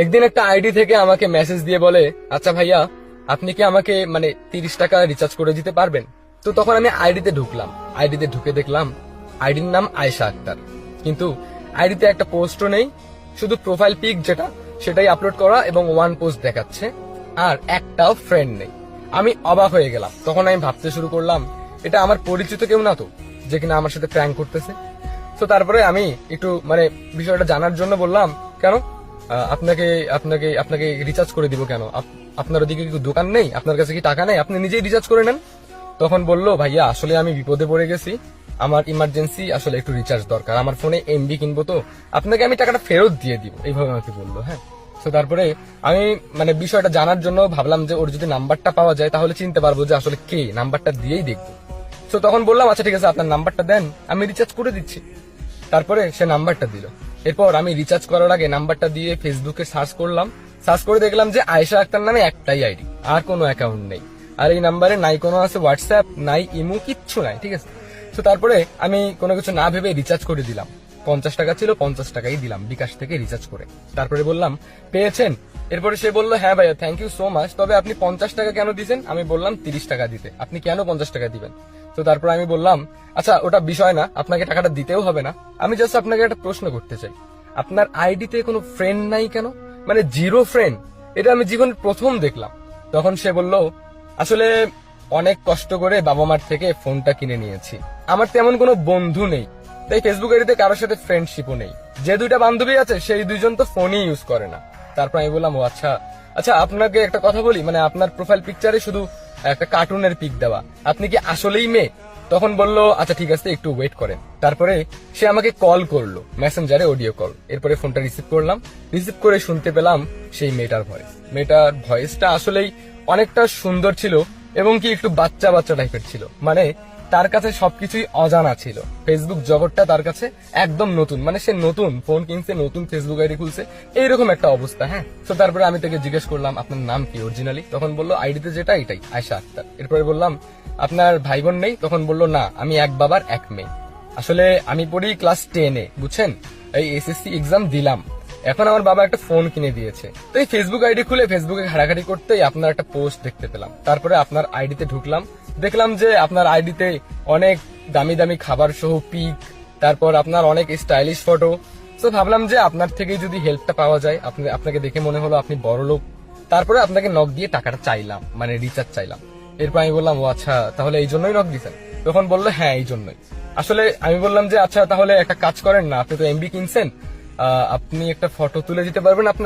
একদিন একটা আইডি থেকে আমাকে মেসেজ দিয়ে বলে, আচ্ছা ভাইয়া আপনি কি আমাকে মানে 30 টাকা রিচার্জ করে দিতে পারবেন? তো তখন আমি আইডিতে ঢুকলাম, আইডিতে ঢুকে দেখলাম আইডির নাম আয়েশা আক্তার, কিন্তু আইডিতে একটা পোস্টও নেই, শুধু প্রোফাইল পিক যেটা সেটাই আপলোড করা এবং ওয়ান পোস্ট দেখাচ্ছে, আর একটাও ফ্রেন্ড নেই। আমি অবাক হয়ে গেলাম। তখন আমি ভাবতে শুরু করলাম এটা আমার পরিচিত কেউ না তো, যে কিনা আমার সাথে প্র্যাঙ্ক করতেছে। তো তারপরে আমি একটু মানে বিষয়টা জানার জন্য বললাম, কেন আপনাকে আপনাকে আপনাকে রিচার্জ করে দিব কেন? আপনার ওদিকে কি দোকান নেই? আপনার কাছে কি টাকা নেই? আপনি নিজেই রিচার্জ করে নেন। তখন বললো, ভাইয়া আসলে আমি বিপদে পড়ে গেছি, আমার ইমার্জেন্সি আসলে একটু রিচার্জ দরকার, আমার ফোনে এমবি কিনবো, তো আপনাকে আমি টাকাটা ফেরত দিয়ে দিব, এইভাবে আমাকে বললো। হ্যাঁ, তো তারপরে আমি মানে বিষয়টা জানার জন্য ভাবলাম যে ওর যদি নাম্বারটা পাওয়া যায় তাহলে চিনতে পারবো যে আসলে কে, নাম্বারটা দিয়েই দেখবো। তো তখন বললাম, আচ্ছা ঠিক আছে আপনার নাম্বারটা দেন, আমি রিচার্জ করে দিচ্ছি। তারপরে সে নাম্বারটা দিল। এরপর আমি রিচার্জ করার আগে নাম্বারটা দিয়ে ফেসবুকে সার্চ করলাম, সার্চ করে দেখলাম যে আয়েশা আক্তার নামে একটাই আইডি, আর কোনো অ্যাকাউন্ট নেই। আর এই নাম্বারে নাই কোনো আছে হোয়াটসঅ্যাপ, নাই ইমো, কিচ্ছু নাই। ঠিক আছে, তো তারপরে আমি কোনো কিছু না ভেবে রিচার্জ করে দিলাম। 50 টাকা ছিল, 50 টাকাই দিলাম বিকাশ থেকে রিচার্জ করে। তারপরে বললাম, পেয়েছেন? এরপরে সে বললো, হ্যাঁ ভাইয়া থ্যাংক ইউ সো মাচ, তবে আপনি 50 টাকা কেন দিয়েছেন? আমি বললাম 30 টাকা দিতে, আপনি কেন 50 টাকা দিবেন? তো তারপর আমি বললাম, আচ্ছা ওটা বিষয় না, আপনাকে টাকাটা দিতেও হবে না, আমি জাস্ট আপনাকে একটা প্রশ্ন করতে চাই, আপনার আইডিতে কোনো ফ্রেন্ড নাই কেন? মানে জিরো ফ্রেন্ড, এটা আমি জীবনে প্রথম দেখলাম। তখন সে বলল, আসলে অনেক কষ্ট করে বাবা মার থেকে ফোনটা কিনে নিয়েছি, আমার তেমন কোনো বন্ধু নেই, তাই ফেসবুক আইডিতে কারোর সাথে ফ্রেন্ডশিপও নেই, যে দুইটা বান্ধবী আছে সেই দুইজন তো ফোনই ইউজ করে না। তারপর আমি বললাম, ও আচ্ছা আচ্ছা, আপনাকে একটা কথা বলি, মানে আপনার প্রোফাইল পিকচারে শুধু একটা কার্টুনের পিক দেওয়া, আপনি কি আসলেই মেয়ে? তখন বললো, আচ্ছা ঠিক আছে একটু ওয়েট করেন। তারপরে সে আমাকে কল করলো মেসেঞ্জারে, অডিও কল। এরপরে ফোনটা রিসিভ করলাম, রিসিভ করে শুনতে পেলাম সেই মেয়েটার ভয়েস। মেয়েটার ভয়েসটা আসলেই অনেকটা সুন্দর ছিল এবং কি একটু বাচ্চা বাচ্চা টাইপের ছিল, মানে তার কাছে সবকিছুই অজানা ছিল, ফেসবুক জগৎটা তার কাছে একদম নতুন, মানে সে নতুন ফোন কিনছে, নতুন ফেসবুক আইডি খুলছে, এইরকম একটা অবস্থা। হ্যাঁ, তো তারপরে আমি তাকে জিজ্ঞেস করলাম, আপনার নাম কি অরিজিনালি? তখন বললো, আইডিতে যেটা এটাই, আয়েশা আক্তার। এরপরে বললাম, আপনার ভাই বোন নেই? তখন বললো, না আমি এক বাবার এক মেয়ে, আসলে আমি পড়ি ক্লাস 10-এ, বুঝছেন, এই এসএসসি এক্সাম দিলাম, এখন আমার বাবা একটা ফোন কিনে দিয়েছে। তো এই ফেসবুক আইডি খুলে ফেসবুকে ঘাটাঘাটি করতেই আপনার একটা পোস্ট দেখতে পেলাম। তারপরে আপনার আইডিতে ঢুকলাম, দেখলাম যে আপনার আইডিতে অনেক দামি দামি খাবার সহ পিক, তারপর আপনার অনেক স্টাইলিশ ফটো। তো ভাবলাম যে আপনার থেকে যদি হেল্পটা পাওয়া যায়, আপনাকে দেখে মনে হলো আপনি বড় লোক। তারপরে আপনাকে নক দিয়ে টাকাটা চাইলাম, মানে রিচার্জ চাইলাম। এরপর আমি বললাম, ও আচ্ছা তাহলে এই জন্যই নক দিয়েছেন? তখন বললো, হ্যাঁ এই জন্যই। আসলে আমি বললাম যে আচ্ছা তাহলে একটা কাজ করেন না, আপনি তো এমবি কিনছেন, আপনি একটা ফটো তুলে দিতে পারবেন আপনার